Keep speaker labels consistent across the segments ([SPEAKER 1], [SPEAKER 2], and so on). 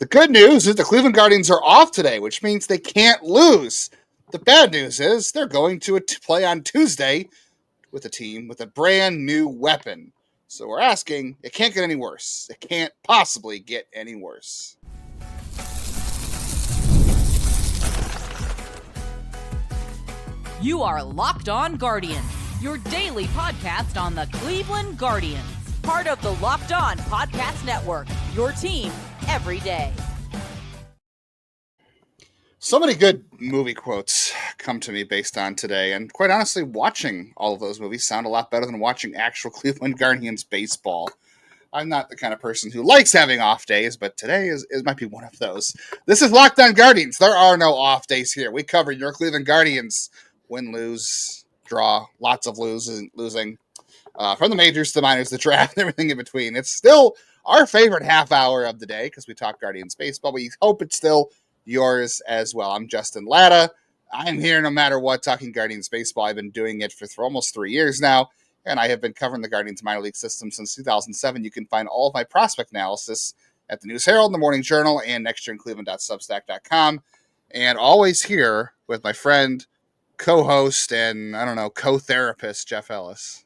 [SPEAKER 1] The good news is the Cleveland Guardians are off today, which means they can't lose. The bad news is they're going to play on Tuesday with a team with a brand new weapon. So we're asking, it can't get any worse. It can't possibly get any worse.
[SPEAKER 2] You are Locked On Guardians, your daily podcast on the Cleveland Guardians. Part of the Locked On Podcast Network, your team every day.
[SPEAKER 1] So many good movie quotes come to me based on today, and quite honestly, watching all of those movies sound a lot better than watching actual Cleveland Guardians baseball. I'm not the kind of person who likes having off days, but today might be one of those. This is Locked On Guardians. There are no off days here. We cover your Cleveland Guardians. Win, lose, draw, lots of losing. From the majors to the minors, the draft, and everything in between. It's still our favorite half hour of the day because we talk Guardians baseball. We hope it's still yours as well. I'm Justin Lada. I'm here no matter what, talking Guardians baseball. I've been doing it for almost 3 years now, and I have been covering the Guardians minor league system since 2007. You can find all of my prospect analysis at the News Herald, the Morning Journal, and nextyearincleveland.substack.com. And always here with my friend, co-host, and co-therapist, Jeff Ellis.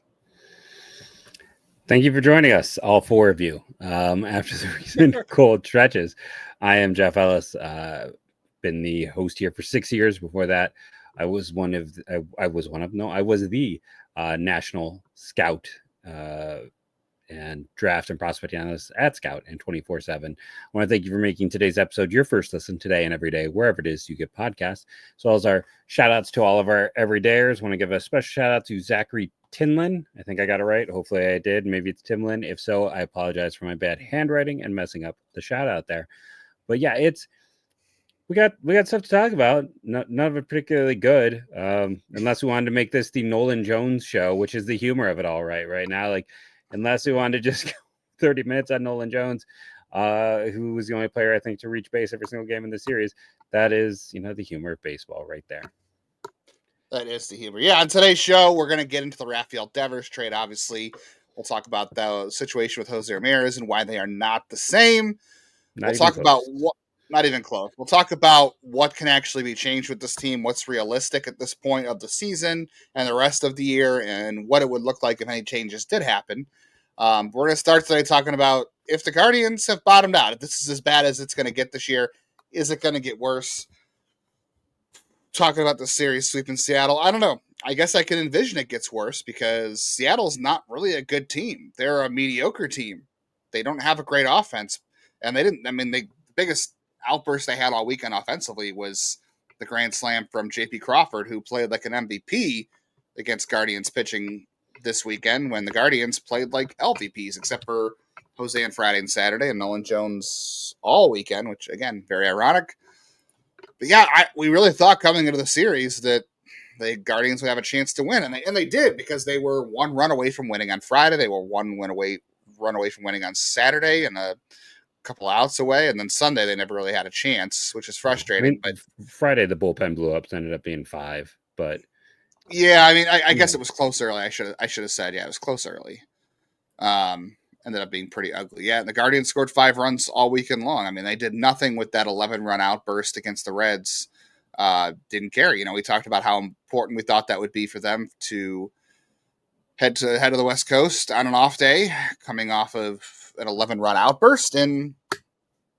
[SPEAKER 3] Thank you for joining us, all four of you. After the recent cold stretches, I am Jeff Ellis. Been the host here for 6 years. Before that, I was the national scout and draft and prospecting analyst at Scout and 24/7. I want to thank you for making today's episode your first listen today and every day, wherever it is you get podcasts. As well as our shout outs to all of our everydayers. I want to give a special shout out to Zachary Tinlin. I think I got it right. Hopefully I did. Maybe it's Timlin. If so, I apologize for my bad handwriting and messing up the shout out there. But yeah, we got stuff to talk about. None of it particularly good. Unless we wanted to make this the Nolan Jones show, which is the humor of it all right now. Like, unless we wanted to just go 30 minutes on Nolan Jones, who was the only player I think to reach base every single game in the series. That is, the humor of baseball right there.
[SPEAKER 1] That is the humor. Yeah, on today's show, we're going to get into the Rafael Devers trade, obviously. We'll talk about the situation with José Ramírez and why they are not the same. We'll talk about what, not even close. We'll talk about what can actually be changed with this team, what's realistic at this point of the season and the rest of the year, and what it would look like if any changes did happen. We're going to start today talking about if the Guardians have bottomed out, if this is as bad as it's going to get this year, is it going to get worse? Talking about the series sweep in Seattle, I don't know. I guess I can envision it gets worse because Seattle's not really a good team. They're a mediocre team. They don't have a great offense. And the biggest outburst they had all weekend offensively was the grand slam from J.P. Crawford, who played like an MVP against Guardians pitching this weekend when the Guardians played like LVPs, except for Jose on Friday and Saturday and Nolan Jones all weekend, which, again, very ironic. But yeah, we really thought coming into the series that the Guardians would have a chance to win, and they did because they were one run away from winning on Friday. They were one run away from winning on Saturday, and a couple outs away, and then Sunday they never really had a chance, which is frustrating. But
[SPEAKER 3] Friday the bullpen blew up, so ended up being 5. But
[SPEAKER 1] yeah, I guess it was close early. I should have said it was close early. Ended up being pretty ugly. Yeah, and the Guardians scored 5 runs all weekend long. They did nothing with that 11-run outburst against the Reds. Didn't care. We talked about how important we thought that would be for them to head to the West Coast on an off day, coming off of an 11-run outburst, and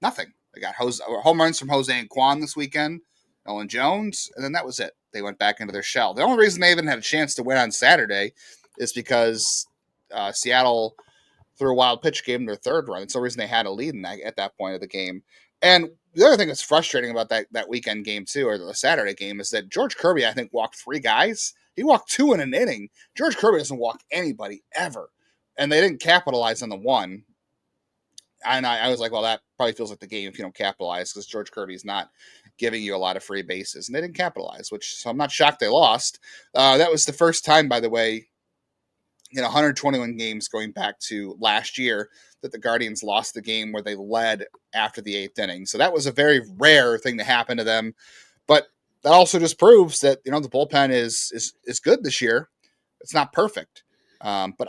[SPEAKER 1] nothing. They got home runs from José and Kwan this weekend, Nolan Jones, and then that was it. They went back into their shell. The only reason they even had a chance to win on Saturday is because Seattle threw a wild pitch, gave them their 3rd run. It's the reason they had a lead at that point of the game. And the other thing that's frustrating about that weekend game too, or the Saturday game, is that George Kirby, I think, walked 3 guys. He walked 2 in an inning. George Kirby doesn't walk anybody ever. And they didn't capitalize on the 1. And I was like, well, that probably feels like the game if you don't capitalize, because George Kirby's not giving you a lot of free bases. And they didn't capitalize, so I'm not shocked they lost. That was the first time, by the way, 121 games going back to last year that the Guardians lost the game where they led after the 8th inning. So that was a very rare thing to happen to them. But that also just proves that, the bullpen is good this year. It's not perfect. But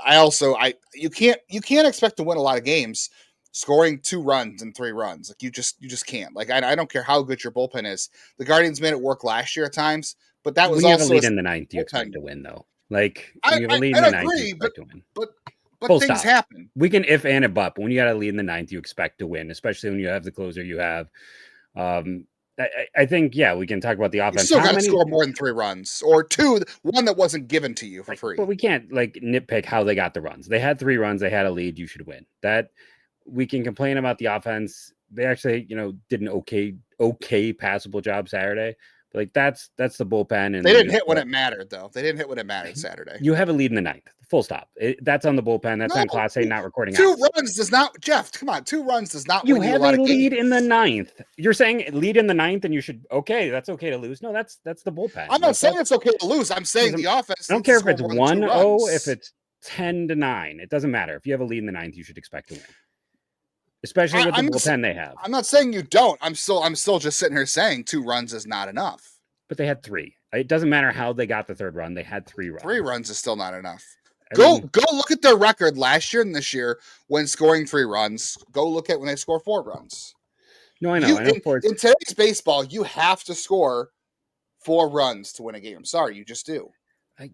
[SPEAKER 1] you can't expect to win a lot of games scoring 2 runs and 3 runs. Like you just can't. Like I don't care how good your bullpen is. The Guardians made it work last year at times, but that was
[SPEAKER 3] when you have
[SPEAKER 1] also
[SPEAKER 3] a lead in the ninth, you expect to win, though. Like when you have a lead in the ninth, you expect to win.
[SPEAKER 1] But
[SPEAKER 3] Full
[SPEAKER 1] things
[SPEAKER 3] stop.
[SPEAKER 1] happen.
[SPEAKER 3] We can if and a but when you got a lead in the ninth, you expect to win, especially when you have the closer you have. I think, yeah, we can talk about the offense.
[SPEAKER 1] You still got to score more than 3 runs or 2, one that wasn't given to you for free.
[SPEAKER 3] But we can't like nitpick how they got the runs. They had 3 runs. They had a lead. You should win. That we can complain about the offense. They actually, did an okay passable job Saturday. But like that's the bullpen. And
[SPEAKER 1] they didn't hit when it mattered, though. They didn't hit when it mattered Saturday.
[SPEAKER 3] You have a lead in the ninth. Full stop. That's on the bullpen. That's on Class A not recording.
[SPEAKER 1] 2 runs does not, Jeff. Come on, 2 runs does not.
[SPEAKER 3] You
[SPEAKER 1] win
[SPEAKER 3] have
[SPEAKER 1] you a
[SPEAKER 3] lead
[SPEAKER 1] games.
[SPEAKER 3] in the ninth. You're saying lead in the ninth, and you should that's okay to lose. No, that's the bullpen.
[SPEAKER 1] I'm not saying it's okay to lose. I'm saying the offense.
[SPEAKER 3] I don't care if it's 1-0, if it's 10-9. It doesn't matter. If you have a lead in the ninth, you should expect to win. Especially with the bullpen they have.
[SPEAKER 1] I'm not saying you don't. I'm still just sitting here saying 2 runs is not enough.
[SPEAKER 3] But they had 3. It doesn't matter how they got the 3rd run. They had 3 runs.
[SPEAKER 1] 3 runs is still not enough. Go look at their record last year and this year when scoring 3 runs. Go look at when they score 4 runs.
[SPEAKER 3] No, I know.
[SPEAKER 1] In today's baseball, you have to score 4 runs to win a game. Sorry, you just do.
[SPEAKER 3] I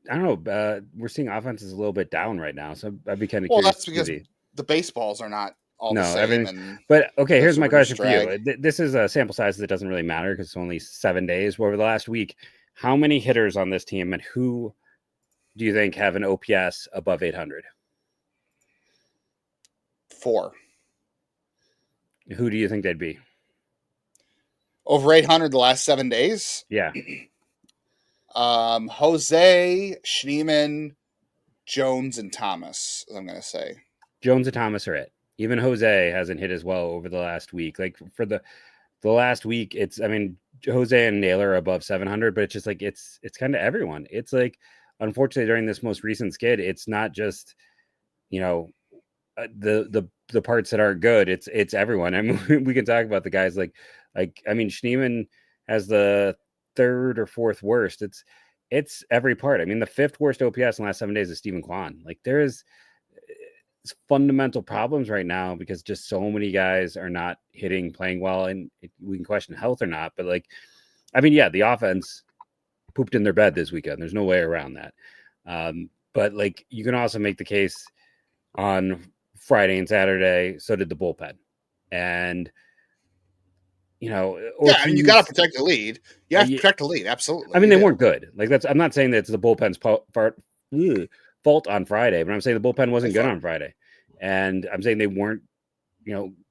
[SPEAKER 3] don't know. We're seeing offenses a little bit down right now, so I'd be kind of curious.
[SPEAKER 1] Well, that's because the baseballs are not all the same.
[SPEAKER 3] But okay, here's my question for you. This is a sample size that doesn't really matter because it's only 7 days. Over the last week, how many hitters on this team and who do you think have an OPS above 800?
[SPEAKER 1] 4.
[SPEAKER 3] Who do you think they'd be?
[SPEAKER 1] Over 800 the last 7 days?
[SPEAKER 3] Yeah.
[SPEAKER 1] Jose, Schneemann, Jones, and Thomas, I'm going to say.
[SPEAKER 3] Jones and Thomas are it. Even Jose hasn't hit as well over the last week. Like for the last week, Jose and Naylor are above 700, but it's just like it's kind of everyone. It's like, unfortunately, during this most recent skid, it's not just the parts that aren't good. It's everyone. I mean, we can talk about the guys like Schneemann has the 3rd or 4th worst. It's every part. I mean, the 5th worst OPS in the last 7 days is Steven Kwan. Like there's fundamental problems right now because just so many guys are not hitting, playing well, and we can question health or not. But the offense pooped in their bed this weekend. There's no way around that. But like you can also make the case on Friday and Saturday, so did the bullpen. And you got to protect the lead. You have to protect the lead. Absolutely. I mean, they weren't good. Like I'm not saying that it's the bullpen's fault on Friday, but I'm saying the bullpen wasn't good on Friday. And I'm saying they weren't,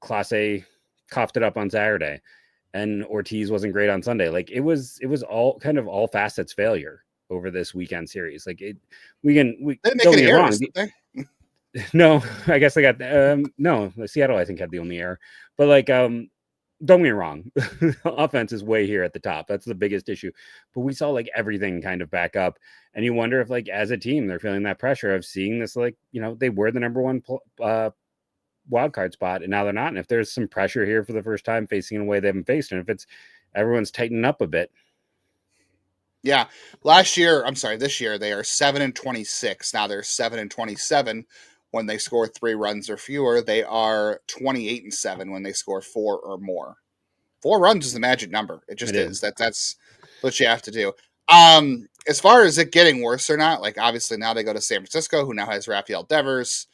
[SPEAKER 3] Class A coughed it up on Saturday, and Ortiz wasn't great on Sunday. Like it was all kind of all facets failure over this weekend series. Like we don't get me wrong. No, I guess they got no. Seattle, I think, had the only error, but like don't get me wrong, offense is way here at the top. That's the biggest issue. But we saw like everything kind of back up, and you wonder if like as a team they're feeling that pressure of seeing this, like they were the number 1 wild card spot, and now they're not. And if there's some pressure here for the first time facing in a way they haven't faced, and if it's everyone's tightening up a bit.
[SPEAKER 1] Yeah, this year they are 7-26. Now they're 7-27 when they score 3 runs or fewer. They are 28-7 when they score 4 or more. 4 runs is the magic number. It just is. That's what you have to do. As far as it getting worse or not, like obviously now they go to San Francisco, who now has Rafael Devers,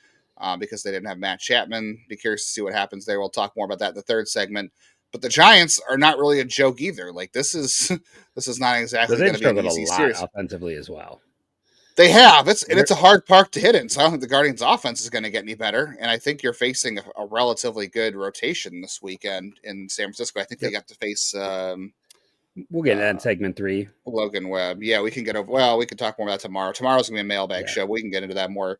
[SPEAKER 1] because they didn't have Matt Chapman. Be curious to see what happens there. We'll talk more about that in the 3rd segment. But the Giants are not really a joke either. Like this is not exactly going to be an easy series
[SPEAKER 3] offensively as well.
[SPEAKER 1] They have. It's a hard park to hit in. So I don't think the Guardians' offense is going to get any better. And I think you're facing a relatively good rotation this weekend in San Francisco. I think they got to face.
[SPEAKER 3] We'll get that in segment 3.
[SPEAKER 1] Logan Webb. Yeah, we can get over. Well, we can talk more about that tomorrow. Tomorrow's going to be a mailbag show. We can get into that more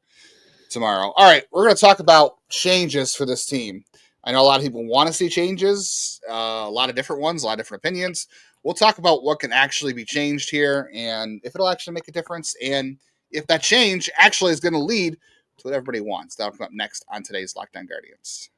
[SPEAKER 1] tomorrow. All right, we're going to talk about changes for this team. I know a lot of people want to see changes, a lot of different ones, a lot of different opinions. We'll talk about what can actually be changed here and if it'll actually make a difference and if that change actually is going to lead to what everybody wants. That'll come up next on today's Locked On Guardians.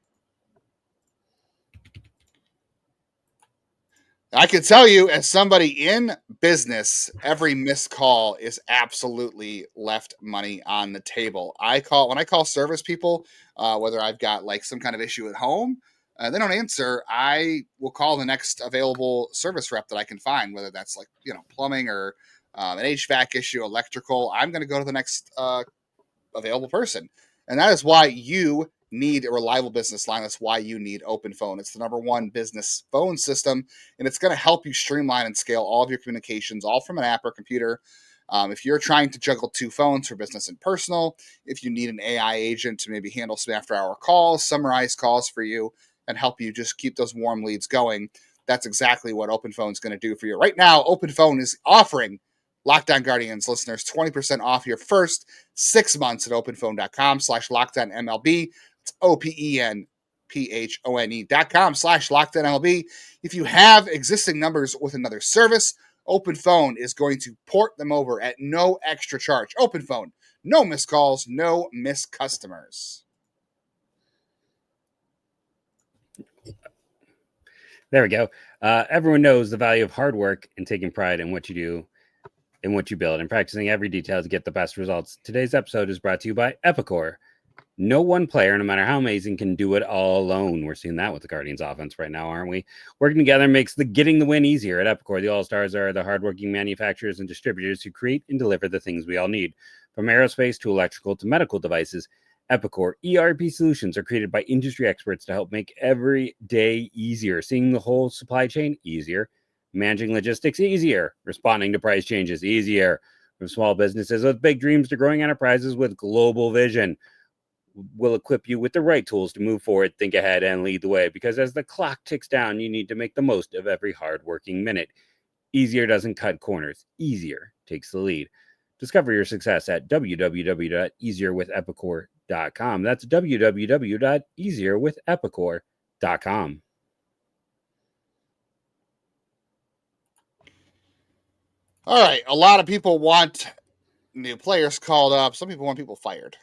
[SPEAKER 1] I can tell you, as somebody in business, every missed call is absolutely left money on the table. When I call service people, whether I've got like some kind of issue at home, they don't answer. I will call the next available service rep that I can find, whether that's like, plumbing or an HVAC issue, electrical. I'm going to go to the next available person. And that is why you need a reliable business line. That's why you need Open Phone. It's the number one business phone system, and it's going to help you streamline and scale all of your communications, all from an app or computer. If you're trying to juggle two phones for business and personal, if you need an AI agent to maybe handle some after-hour calls, summarize calls for you, and help you just keep those warm leads going, that's exactly what Open Phone is going to do for you. Right now, Open Phone is offering Locked On Guardians listeners 20% off your first 6 months at openphone.com/LockedOnMLB. It's OPENPHONE.com/LockedOnMLB. If you have existing numbers with another service, Open Phone is going to port them over at no extra charge. Open Phone, no missed calls, no missed customers.
[SPEAKER 3] There we go. Everyone knows the value of hard work and taking pride in what you do and what you build and practicing every detail to get the best results. Today's episode is brought to you by Epicor. No one player, no matter how amazing, can do it all alone. We're seeing that with the Guardians offense right now, aren't we? Working together makes getting the win easier. At Epicor, the All-Stars are the hardworking manufacturers and distributors who create and deliver the things we all need. From aerospace to electrical to medical devices, Epicor ERP solutions are created by industry experts to help make every day easier. Seeing the whole supply chain easier. Managing logistics easier. Responding to price changes easier. From small businesses with big dreams to growing enterprises with global vision. Will equip you with the right tools to move forward, think ahead, and lead the way. Because as the clock ticks down, you need to make the most of every hard-working minute. Easier doesn't cut corners. Easier takes the lead. Discover your success at www.easierwithepicor.com. That's www.easierwithepicor.com.
[SPEAKER 1] All right. A lot of people want new players called up. Some people want people fired.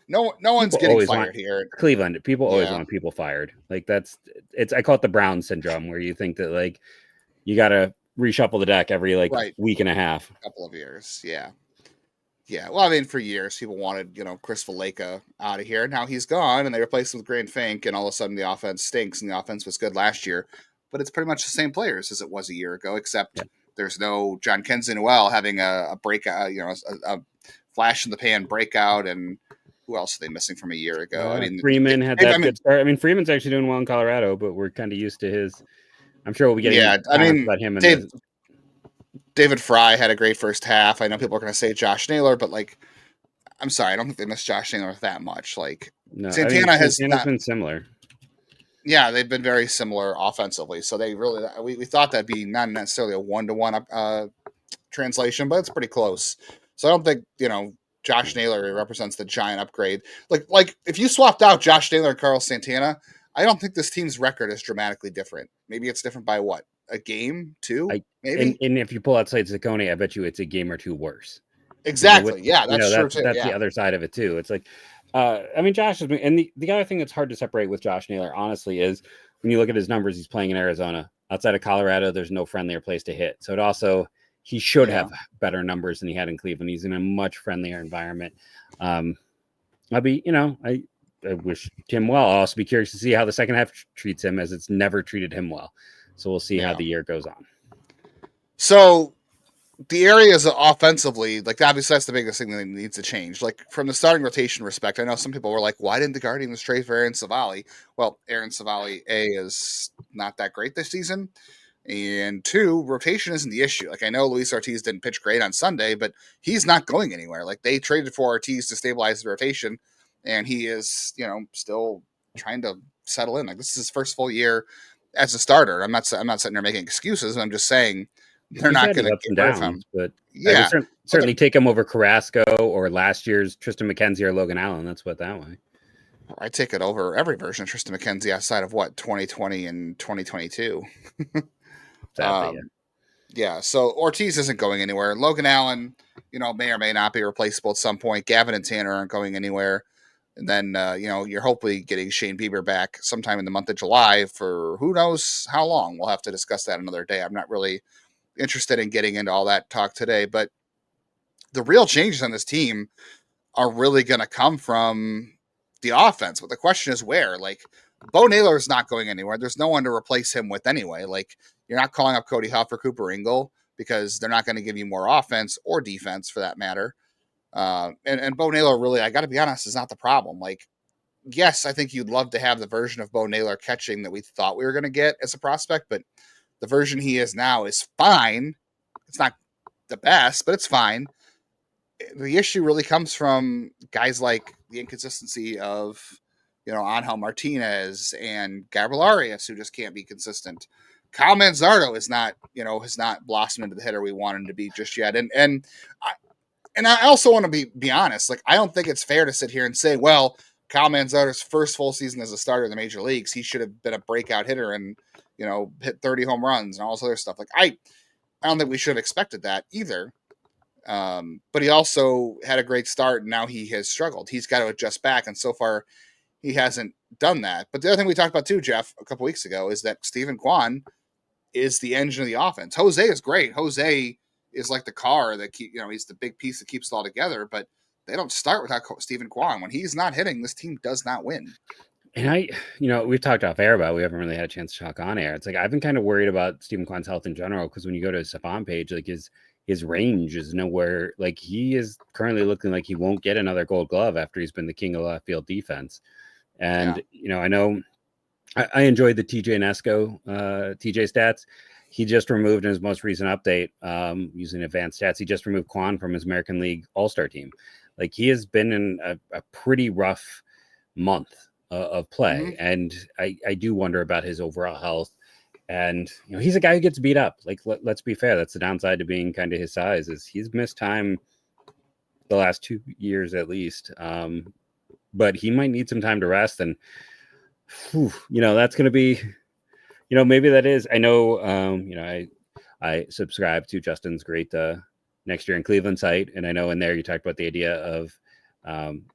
[SPEAKER 1] No one's getting fired here.
[SPEAKER 3] Cleveland, people always want people fired. Like I call it the Brown syndrome, where you think that like you got to reshuffle the deck every week and a half.
[SPEAKER 1] A couple of years. Yeah. Yeah. Well, I mean, for years, people wanted, Chris Valleca out of here. Now he's gone and they replaced him with Grant Fink, and all of a sudden the offense stinks, and the offense was good last year. But it's pretty much the same players as it was a year ago, except there's no John Kenson-Noel having a breakout, a flash in the pan breakout. And who else are they missing from a year ago?
[SPEAKER 3] Freeman had that good start. I mean, Freeman's actually doing well in Colorado, but we're kind of used to his. I'm sure we'll be getting about him.
[SPEAKER 1] David Fry had a great first half. I know people are going to say Josh Naylor, but I'm sorry, I don't think they missed Josh Naylor that much. Santana has
[SPEAKER 3] been similar.
[SPEAKER 1] Yeah, they've been very similar offensively. So they really, we thought that'd be not necessarily a 1-to-1 translation, but it's pretty close. So I don't think, Josh Naylor represents the giant upgrade. Like if you swapped out Josh Naylor and Carlos Santana, I don't think this team's record is dramatically different. Maybe it's different by what? A game, two? Maybe.
[SPEAKER 3] And if you pull outside Ciccone, I bet you it's a game or two worse.
[SPEAKER 1] Exactly. That's true too.
[SPEAKER 3] That's the other side of it too. It's like, Josh has been, and the other thing that's hard to separate with Josh Naylor, honestly, is when you look at his numbers, he's playing in Arizona. Outside of Colorado, there's no friendlier place to hit. So he should have better numbers than he had in Cleveland. He's in a much friendlier environment. I wish Tim well. I'll also be curious to see how the second half treats him, as it's never treated him well. So we'll see how the year goes on.
[SPEAKER 1] So the areas offensively, obviously that's the biggest thing that needs to change. From the starting rotation respect, I know some people were like, why didn't the Guardians trade for Aaron Savali? Well, Aaron Savali, A, is not that great this season. And 2, rotation isn't the issue. I know Luis Ortiz didn't pitch great on Sunday, but he's not going anywhere. They traded for Ortiz to stabilize the rotation, and he is, still trying to settle in. This is his first full year as a starter. I'm not sitting there making excuses. I'm just saying they're not going to get rid of him.
[SPEAKER 3] But I would certainly take him over Carrasco or last year's Tristan McKenzie or Logan Allen. Let's put it that way.
[SPEAKER 1] I take it over every version of Tristan McKenzie outside of 2020 and 2022. So Ortiz isn't going anywhere. Logan Allen, may or may not be replaceable at some point. Gavin and Tanner aren't going anywhere. And then, you're hopefully getting Shane Bieber back sometime in the month of July for who knows how long. We'll have to discuss that another day. I'm not really interested in getting into all that talk today, but the real changes on this team are really going to come from the offense. But the question is where? Like, Bo Naylor is not going anywhere. There's no one to replace him with anyway. Like, you're not calling up Cody Huff or Cooper Ingle because they're not going to give you more offense or defense for that matter. And Bo Naylor really, I got to be honest, is not the problem. Like, yes, I think you'd love to have the version of Bo Naylor catching that we thought we were going to get as a prospect, but the version he is now is fine. It's not the best, but it's fine. The issue really comes from guys like the inconsistency of, Angel Martinez and Gabriel Arias, who just can't be consistent. Kyle Manzardo is not, has not blossomed into the hitter we want him to be just yet. And I also want to be honest. Like, I don't think it's fair to sit here and say, well, Kyle Manzardo's first full season as a starter in the major leagues, he should have been a breakout hitter and, hit 30 home runs and all this other stuff. Like, I don't think we should have expected that either. But he also had a great start, and now he has struggled. He's got to adjust back, and so far he hasn't done that. But the other thing we talked about too, Jeff, a couple weeks ago, is that Steven Kwan is the engine of the offense. Jose is great. Jose is like the car that he's the big piece that keeps it all together, but they don't start without Steven Kwan. When he's not hitting, this team does not win.
[SPEAKER 3] And we've talked off air about, we haven't really had a chance to talk on air. It's like, I've been kind of worried about Steven Kwan's health in general, because when you go to his Savant page, like his range is nowhere. Like, he is currently looking like he won't get another Gold Glove after he's been the king of left field defense. And, I know I enjoyed the TJ Nesco, TJ stats. He just removed in his most recent update, using advanced stats, he just removed Kwan from his American League All-Star team. Like, he has been in a pretty rough month of play. Mm-hmm. And I do wonder about his overall health. And, he's a guy who gets beat up. Like, let's be fair. That's the downside to being kind of his size, is he's missed time the last 2 years at least. But he might need some time to rest. And, that's going to be, maybe that is, I know, I subscribe to Justin's great Next Year in Cleveland site. And I know in there you talked about the idea of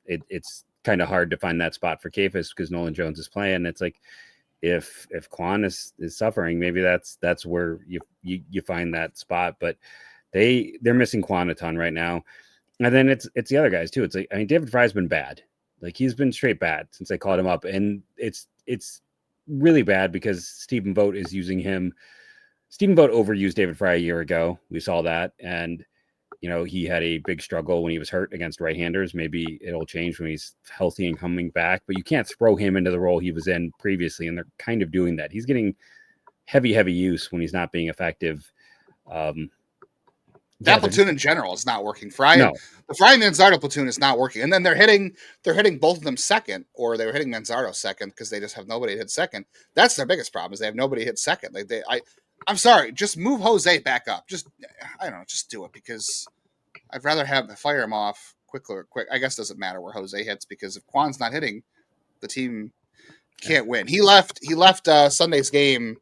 [SPEAKER 3] it's kind of hard to find that spot for Kayfus because Nolan Jones is playing. It's like, if Kwan is suffering, maybe that's where you find that spot. But they're missing Kwan a ton right now. And then it's the other guys too. It's like, I mean, David Fry's been bad. Like, he's been straight bad since they called him up. And it's really bad because Stephen Vogt is using him. Stephen Vogt overused David Fry a year ago. We saw that. And, he had a big struggle when he was hurt against right-handers. Maybe it'll change when he's healthy and coming back, but you can't throw him into the role he was in previously. And they're kind of doing that. He's getting heavy use when he's not being effective.
[SPEAKER 1] That platoon in general is not working. The Fry and Manzardo platoon is not working. And then they're hitting both of them second, or they were hitting Manzardo second because they just have nobody to hit second. That's their biggest problem, is they have nobody to hit second. Like, I'm sorry, just move Jose back up. Just do it, because I'd rather fire him off quick. I guess it doesn't matter where Jose hits, because if Kwan's not hitting, the team can't win. He left Sunday's game.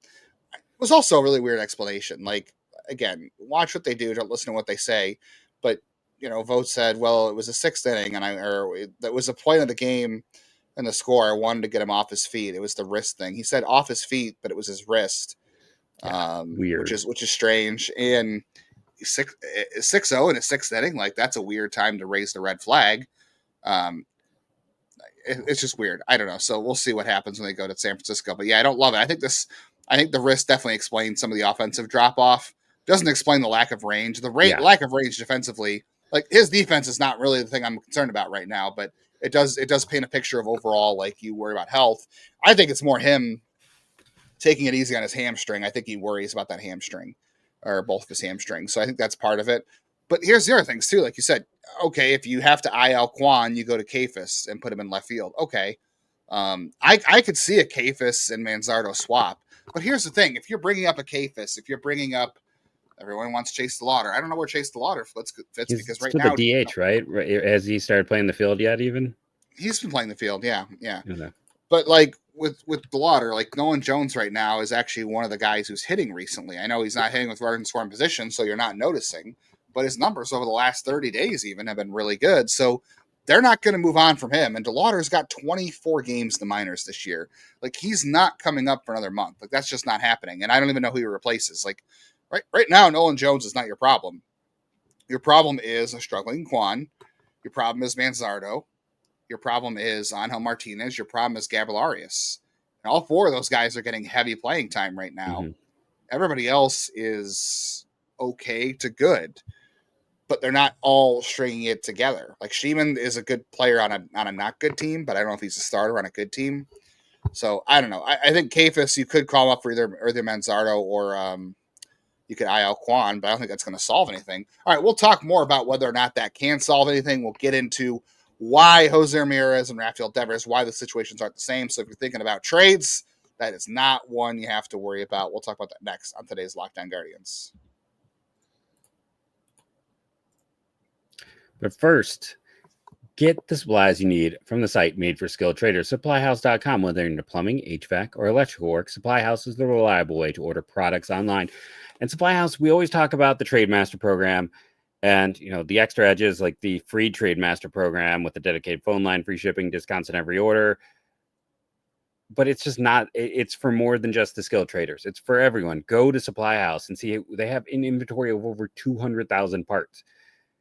[SPEAKER 1] It was also a really weird explanation. Like, again, watch what they do, don't listen to what they say. But, Vogt said, well, it was a sixth inning, that was a point of the game and the score. I wanted to get him off his feet. It was the wrist thing. He said off his feet, but it was his wrist. Weird. Which is strange. And 6-0 in a sixth inning, like, that's a weird time to raise the red flag. It's just weird. I don't know. So we'll see what happens when they go to San Francisco. But yeah, I don't love it. I think the wrist definitely explains some of the offensive drop off. Doesn't explain the lack of range. Lack of range defensively. Like, his defense is not really the thing I'm concerned about right now, but it does paint a picture of overall, like, you worry about health. I think it's more him taking it easy on his hamstring. I think he worries about that hamstring, or both of his hamstrings. So I think that's part of it. But here's the other things too. Like you said, okay, if you have to IL Kwan, you go to Kayfus and put him in left field. Okay. I could see a Kayfus and Manzardo swap. But here's the thing. If you're bringing up a Kayfus, everyone wants Chase DeLauder. I don't know where Chase DeLauder fits, because right now
[SPEAKER 3] the DH, right? Has he started playing the field yet? Even
[SPEAKER 1] he's been playing the field. Yeah.
[SPEAKER 3] Okay.
[SPEAKER 1] But like with DeLauder, like, Nolan Jones right now is actually one of the guys who's hitting recently. I know he's not hitting with runner in scoring position, so you're not noticing, but his numbers over the last 30 days even have been really good. So they're not going to move on from him. And DeLauder's got 24 games in the minors this year. Like, he's not coming up for another month. Like, that's just not happening. And I don't even know who he replaces. Like, right now, Nolan Jones is not your problem. Your problem is a struggling Kwan. Your problem is Manzardo. Your problem is Angel Martinez. Your problem is Gabriel Arias. And all four of those guys are getting heavy playing time right now. Mm-hmm. Everybody else is okay to good, but they're not all stringing it together. Like, Steven is a good player on a not good team, but I don't know if he's a starter on a good team. So I don't know. I think Kayfus, you could call up for either Manzardo or you could IL Kwan, but I don't think that's going to solve anything. All right, we'll talk more about whether or not that can solve anything. We'll get into why José Ramírez and Rafael Devers, why the situations aren't the same. So if you're thinking about trades, that is not one you have to worry about. We'll talk about that next on today's Locked On Guardians.
[SPEAKER 3] But first, get the supplies you need from the site made for skilled traders, supplyhouse.com. Whether you're into plumbing, HVAC, or electrical work, Supply House is the reliable way to order products online. And Supply House, we always talk about the Trade Master program and, you know, the extra edges like the free Trade Master program with the dedicated phone line, free shipping, discounts on every order. But it's just not, it's for more than just the skilled traders. It's for everyone. Go to Supply House and see, they have an inventory of over 200,000 parts.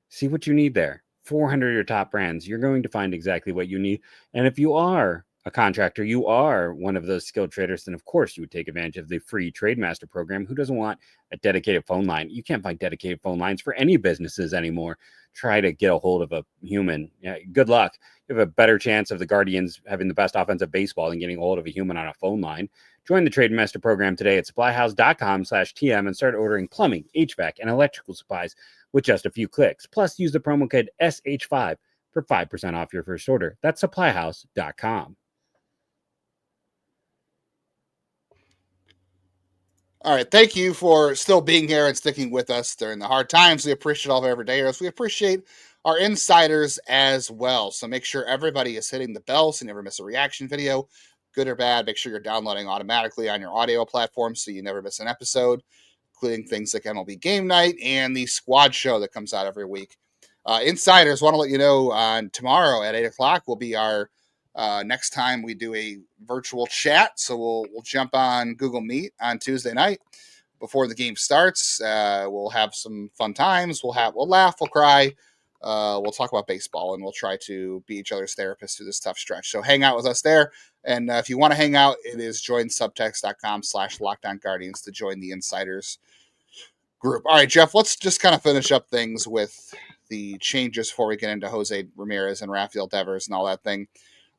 [SPEAKER 3] See what you need there. 400 of your top brands. You're going to find exactly what you need. And if you are a contractor, you are one of those skilled traders, then of course you would take advantage of the free Trade Master program. Who doesn't want a dedicated phone line? You can't find dedicated phone lines for any businesses anymore. Try to get a hold of a human. Yeah, good luck. You have a better chance of the Guardians having the best offensive baseball than getting a hold of a human on a phone line. Join the Trade Master program today at supplyhouse.com/TM and start ordering plumbing, HVAC, and electrical supplies with just a few clicks. Plus, use the promo code SH5 for 5% off your first order. That's supplyhouse.com.
[SPEAKER 1] All right. Thank you for still being here and sticking with us during the hard times. We appreciate all of our everydayers. We appreciate our insiders as well. So make sure everybody is hitting the bell so you never miss a reaction video, good or bad. Make sure you're downloading automatically on your audio platform so you never miss an episode, including things like MLB Game Night and the Squad Show that comes out every week. Insiders, want to let you know on tomorrow at 8 o'clock will be our next time we do a virtual chat. So we'll jump on Google Meet on Tuesday night before the game starts. We'll have some fun times. We'll laugh, we'll cry. We'll talk about baseball, and we'll try to be each other's therapists through this tough stretch. So hang out with us there. And if you want to hang out, it is joinsubtext.com/LockedOnGuardians to join the insiders group. All right, Jeff, let's just kind of finish up things with the changes before we get into José Ramírez and Rafael Devers and all that thing.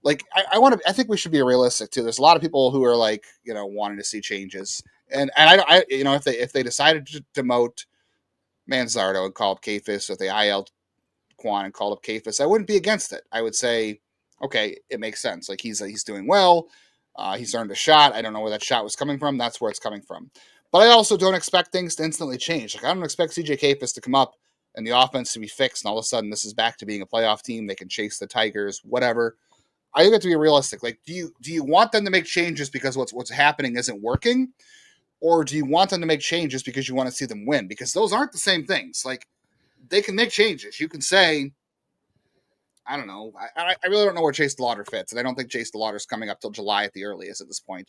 [SPEAKER 1] Like, I think we should be realistic too. There's a lot of people who are like, you know, wanting to see changes, and I you know, if they decided to demote Manzardo and call up Kayfus, if they IL Kwan and called up Kayfus, I wouldn't be against it. I would say, okay, it makes sense. Like, he's doing well. He's earned a shot. I don't know where that shot was coming from. That's where it's coming from. But I also don't expect things to instantly change. Like, I don't expect CJ Kayfus to come up and the offense to be fixed, and all of a sudden this is back to being a playoff team. They can chase the Tigers, whatever. I think we have to be realistic. Like, do you want them to make changes because what's happening isn't working? Or do you want them to make changes because you want to see them win? Because those aren't the same things. Like, they can make changes. You can say, I don't know. I really don't know where Chase DeLauder fits, and I don't think Chase DeLauder's coming up till July at the earliest at this point.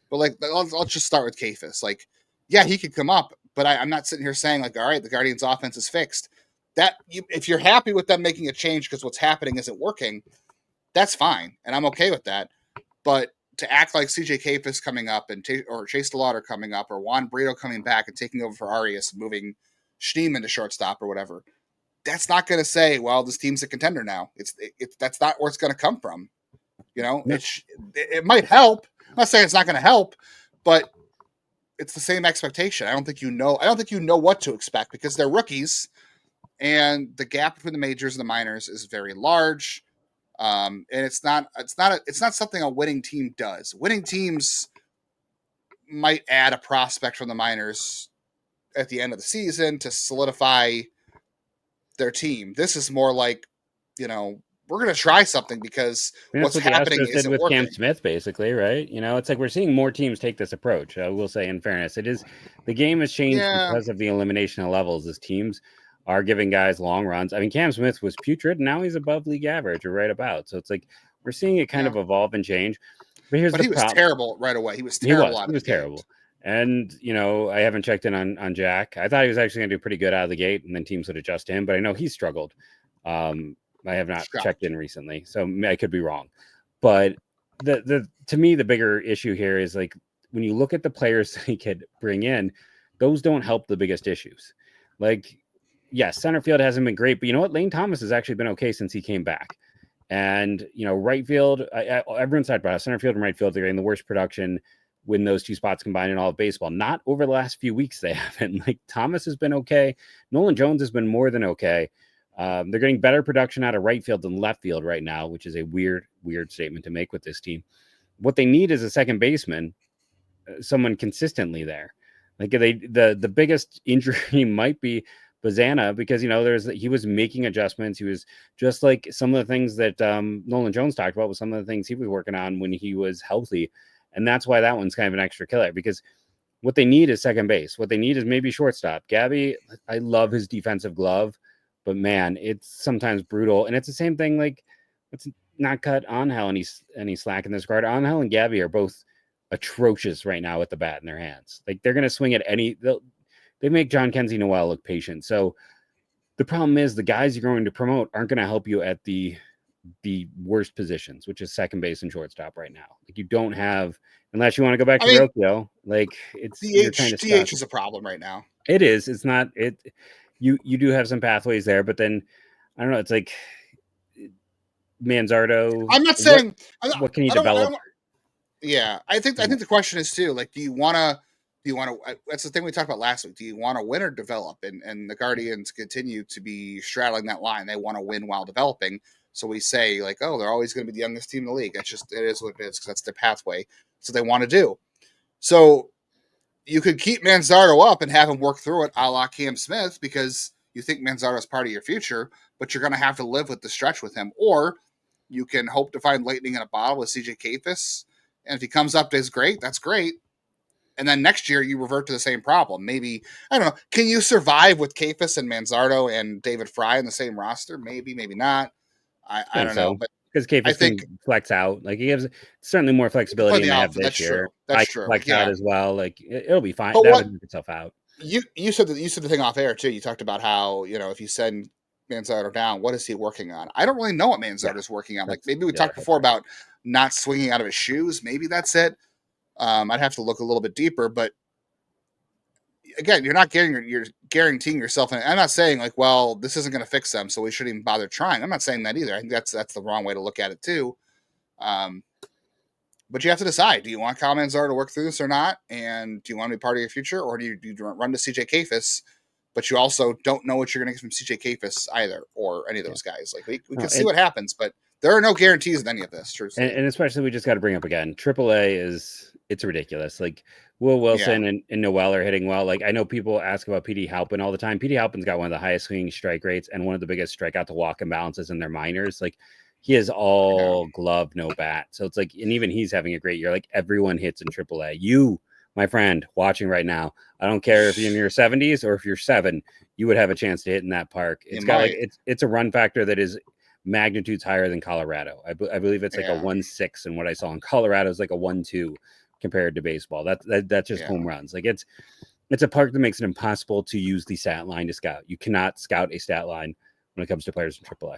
[SPEAKER 1] But, like, let's just start with Kayfus. Like, yeah, he could come up, but I'm not sitting here saying, like, all right, the Guardians' offense is fixed. If you're happy with them making a change because what's happening isn't working, that's fine, and I'm okay with that. But to act like CJ Kayfus coming up or Chase DeLauder coming up or Juan Brito coming back and taking over for Arias, moving Steam into shortstop or whatever, that's not going to say, well, this team's a contender now. That's not where it's going to come from. You know, it might help. I'm not saying it's not going to help, but it's the same expectation. I don't think you know what to expect because they're rookies, and the gap between the majors and the minors is very large. And it's not something a winning team does. Winning teams might add a prospect from the minors at the end of the season to solidify their team. This is more like, you know, we're going to try something because what's happening isn't
[SPEAKER 3] with
[SPEAKER 1] working.
[SPEAKER 3] Cam Smith, basically, right? You know, it's like we're seeing more teams take this approach. I will say, in fairness, the game has changed because of the elimination of levels as teams are giving guys long runs. I mean, Cam Smith was putrid, and now he's above league average or right about. So it's like we're seeing it kind of evolve and change. But here's
[SPEAKER 1] but
[SPEAKER 3] the
[SPEAKER 1] he was
[SPEAKER 3] problem.
[SPEAKER 1] terrible right away. He was terrible out of the gate.
[SPEAKER 3] Terrible. And, you know, I haven't checked in on Jack. I thought he was actually going to do pretty good out of the gate, and then teams would adjust him. But I know he's struggled. I have not checked in recently, so I could be wrong. But to me, the bigger issue here is like when you look at the players that he could bring in, those don't help the biggest issues. Like, yes, center field hasn't been great, but you know what? Lane Thomas has actually been okay since he came back. And, you know, right field, everyone's talked about how center field and right field are getting the worst production when those two spots combined in all of baseball. Not over the last few weeks, they haven't. Like, Thomas has been okay. Nolan Jones has been more than okay. They're getting better production out of right field than left field right now, which is a weird statement to make with this team. What they need is a second baseman, someone consistently there. Like the biggest injury might be Bazana, because, you know, he was making adjustments. He was just like some of the things that Nolan Jones talked about with some of the things he was working on when he was healthy. And that's why that one's kind of an extra killer, because what they need is second base. What they need is maybe shortstop. Gabby, I love his defensive glove, but man, it's sometimes brutal. And it's the same thing. Like, let's not cut Angel any slack in this regard. Angel and Gabby are both atrocious right now with the bat in their hands. Like, they're going to swing at they make John Kenzie Noel look patient. So the problem is the guys you're going to promote aren't going to help you at the worst positions, which is second base and shortstop right now. Like, you don't have, unless you want to go back to Rocchio, like, it's
[SPEAKER 1] DH is a problem right now.
[SPEAKER 3] It is. It's not it. You do have some pathways there, but then I don't know. It's like Manzardo.
[SPEAKER 1] I'm not saying
[SPEAKER 3] what can you develop?
[SPEAKER 1] I think the question is too, like, do you want to? That's the thing we talked about last week. Do you want to win or develop? And the Guardians continue to be straddling that line. They want to win while developing. So we say, like, oh, they're always going to be the youngest team in the league. It is what it is, because that's their pathway. So they want to do. So you could keep Manzardo up and have him work through it, a la Cam Smith, because you think Manzardo is part of your future, but you're going to have to live with the stretch with him. Or you can hope to find lightning in a bottle with CJ Kayfus. And if he comes up as great, that's great. And then next year you revert to the same problem. Maybe, I don't know. Can you survive with Kayfus and Manzardo and David Fry in the same roster? Maybe, maybe not. I don't know. But
[SPEAKER 3] because Kayfus can flex out. Like, he gives certainly more flexibility than they have this year.
[SPEAKER 1] That's true.
[SPEAKER 3] Flex out as well. Like, it'll be fine. That would work itself out.
[SPEAKER 1] You said the thing off air too. You talked about how, you know, if you send Manzardo down, what is he working on? I don't really know what Manzardo's working on. Like, maybe we talked before about not swinging out of his shoes. Maybe that's it. I'd have to look a little bit deeper, but again, you're guaranteeing yourself. And I'm not saying, like, well, this isn't going to fix them, so we shouldn't even bother trying. I'm not saying that either. I think that's the wrong way to look at it too. But you have to decide: do you want Kyle Manzardo to work through this or not? And do you want to be part of your future, or do you run to CJ Kayfus? But you also don't know what you're going to get from CJ Kayfus either, or any of those guys. Like, we can see what happens, but there are no guarantees in any of this. True.
[SPEAKER 3] And especially, we just got to bring up again, AAA it's ridiculous. Like, Will Wilson and Noel are hitting well. Like, I know people ask about P.D. Halpin all the time. P.D. Halpin's got one of the highest swinging strike rates and one of the biggest strikeout to walk imbalances in their minors. Like, he is all glove, no bat. So it's like, and even he's having a great year. Like, everyone hits in AAA. You, my friend, watching right now, I don't care if you're in your 70s or if you're 7, you would have a chance to hit in that park. It's a run factor that is magnitudes higher than Colorado. I believe it's like a 1.6, and what I saw in Colorado is like a 1.2 compared to baseball. That's just home runs. Like, it's a park that makes it impossible to use the stat line to scout. You cannot scout a stat line when it comes to players in AAA.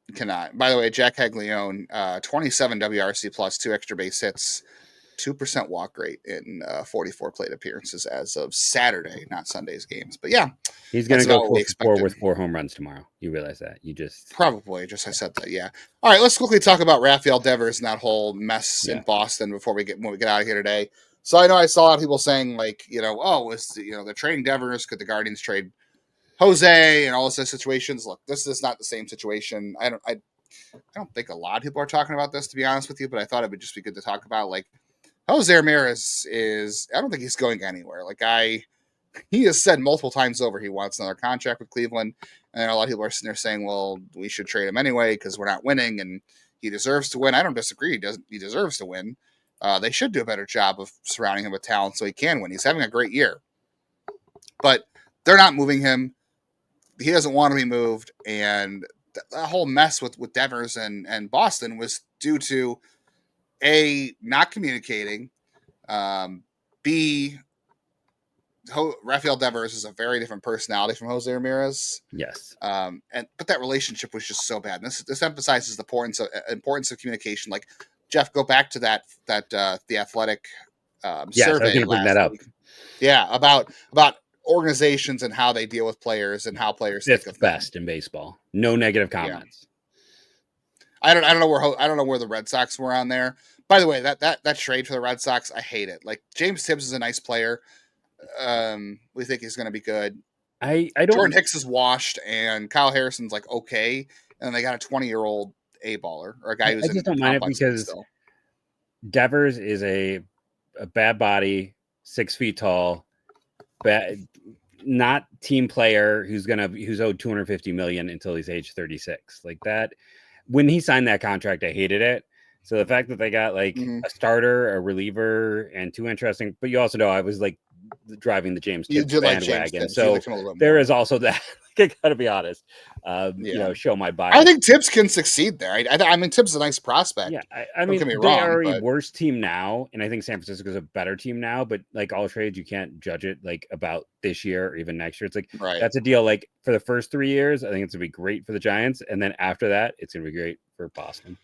[SPEAKER 1] You cannot. By the way, Jack Haglione, 27 WRC plus, 2 extra base hits, 2% walk rate in 44 plate appearances as of Saturday, not Sunday's games. But yeah,
[SPEAKER 3] he's going to go 4 with 4 home runs tomorrow. You realize that? I
[SPEAKER 1] said that. Yeah. All right, let's quickly talk about Rafael Devers and that whole mess in Boston when we get out of here today. So I know I saw a lot of people saying, like, you know, they're trading Devers. Could the Guardians trade Jose and all this situations? Look, this is not the same situation. I don't think a lot of people are talking about this, to be honest with you, but I thought it would just be good to talk about. Like, José Ramírez I don't think he's going anywhere. Like, he has said multiple times over he wants another contract with Cleveland, and a lot of people are sitting there saying, well, we should trade him anyway because we're not winning and he deserves to win. I don't disagree. He deserves to win. They should do a better job of surrounding him with talent so he can win. He's having a great year, but they're not moving him. he doesn't want to be moved, and that whole mess with Devers and Boston was due to A, not communicating, B, Rafael Devers is a very different personality from José Ramírez.
[SPEAKER 3] Yes.
[SPEAKER 1] But that relationship was just so bad. And this emphasizes the importance of communication. Like, Jeff, go back to that the Athletic
[SPEAKER 3] Yes, I was
[SPEAKER 1] survey
[SPEAKER 3] going to bring that up.
[SPEAKER 1] week. Yeah, about organizations and how they deal with players and how players think of them.
[SPEAKER 3] Best in baseball. No negative comments.
[SPEAKER 1] Yeah. I don't know where the Red Sox were on there. By the way, that trade for the Red Sox, I hate it. Like, James Tibbs is a nice player. We think he's going to be good.
[SPEAKER 3] I don't.
[SPEAKER 1] Jordan Hicks is washed, and Kyle Harrison's like okay, and they got a 20-year-old A-baller or a guy who's.
[SPEAKER 3] I just don't mind it because Devers is a bad body, 6 feet tall, not team player who's owed $250 million until he's age 36. Like that, when he signed that contract, I hated it. So the fact that they got like a starter, a reliever, and 2 interesting, but you also know I was like driving the James Tibbs bandwagon.
[SPEAKER 1] Like
[SPEAKER 3] so there is also that. I gotta be honest. Show my bias.
[SPEAKER 1] I think Tibbs can succeed there. I mean, Tibbs is a nice prospect.
[SPEAKER 3] Yeah, I mean, they are a worse team now, and I think San Francisco is a better team now. But like all trades, you can't judge it like about this year or even next year. It's like that's a deal. Like for the first 3 years, I think it's gonna be great for the Giants, and then after that, it's gonna be great for Boston.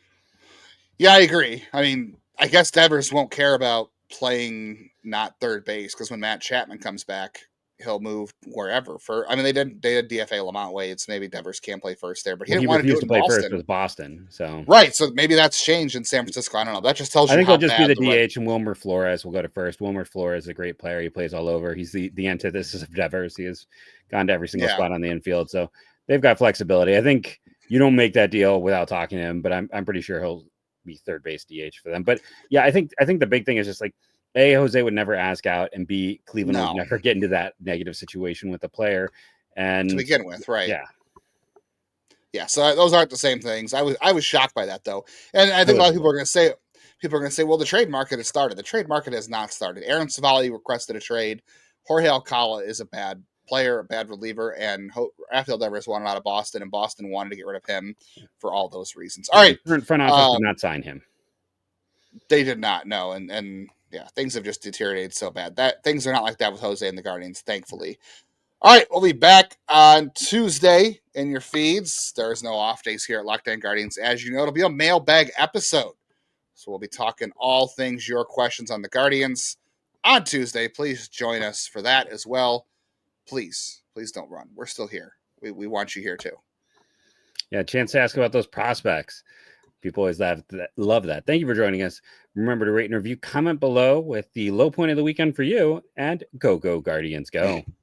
[SPEAKER 1] Yeah, I agree. I mean, I guess Devers won't care about playing not third base because when Matt Chapman comes back, he'll move wherever. They did DFA Lamont Wade, so maybe Devers can't play first there, but he didn't want to do it in
[SPEAKER 3] play
[SPEAKER 1] Boston.
[SPEAKER 3] First with Boston. So
[SPEAKER 1] so maybe that's changed in San Francisco. I don't know. That just tells you.
[SPEAKER 3] I think
[SPEAKER 1] how
[SPEAKER 3] he'll just be the
[SPEAKER 1] DH,
[SPEAKER 3] and Wilmer Flores will go to first. Wilmer Flores is a great player. He plays all over. He's the antithesis of Devers. He has gone to every single spot on the infield, so they've got flexibility. I think you don't make that deal without talking to him, but I'm pretty sure he'll be third base DH for them. But yeah, I think the big thing is just like A, Jose would never ask out, and B, Cleveland would never get into that negative situation with the player. And
[SPEAKER 1] to begin with, right?
[SPEAKER 3] Yeah.
[SPEAKER 1] So those aren't the same things. I was shocked by that though, and I think a lot of people are going to say, well, the trade market has started. The trade market has not started. Aaron Savali requested a trade. Jorge Alcala is a bad player, a bad reliever, and Rafael Devers wanted out of Boston, and Boston wanted to get rid of him for all those reasons. All right,
[SPEAKER 3] front office did not sign him.
[SPEAKER 1] They did not, no, and yeah, things have just deteriorated so bad. That things are not like that with Jose and the Guardians, thankfully. All right, we'll be back on Tuesday in your feeds. There's no off days here at Locked On Guardians. As you know, it'll be a mailbag episode. So we'll be talking all things your questions on the Guardians on Tuesday. Please join us for that as well. Please don't run. We're still here. We want you here too.
[SPEAKER 3] Yeah, a chance to ask about those prospects. People always love that. Thank you for joining us. Remember to rate and review, comment below with the low point of the weekend for you, and go Guardians, go.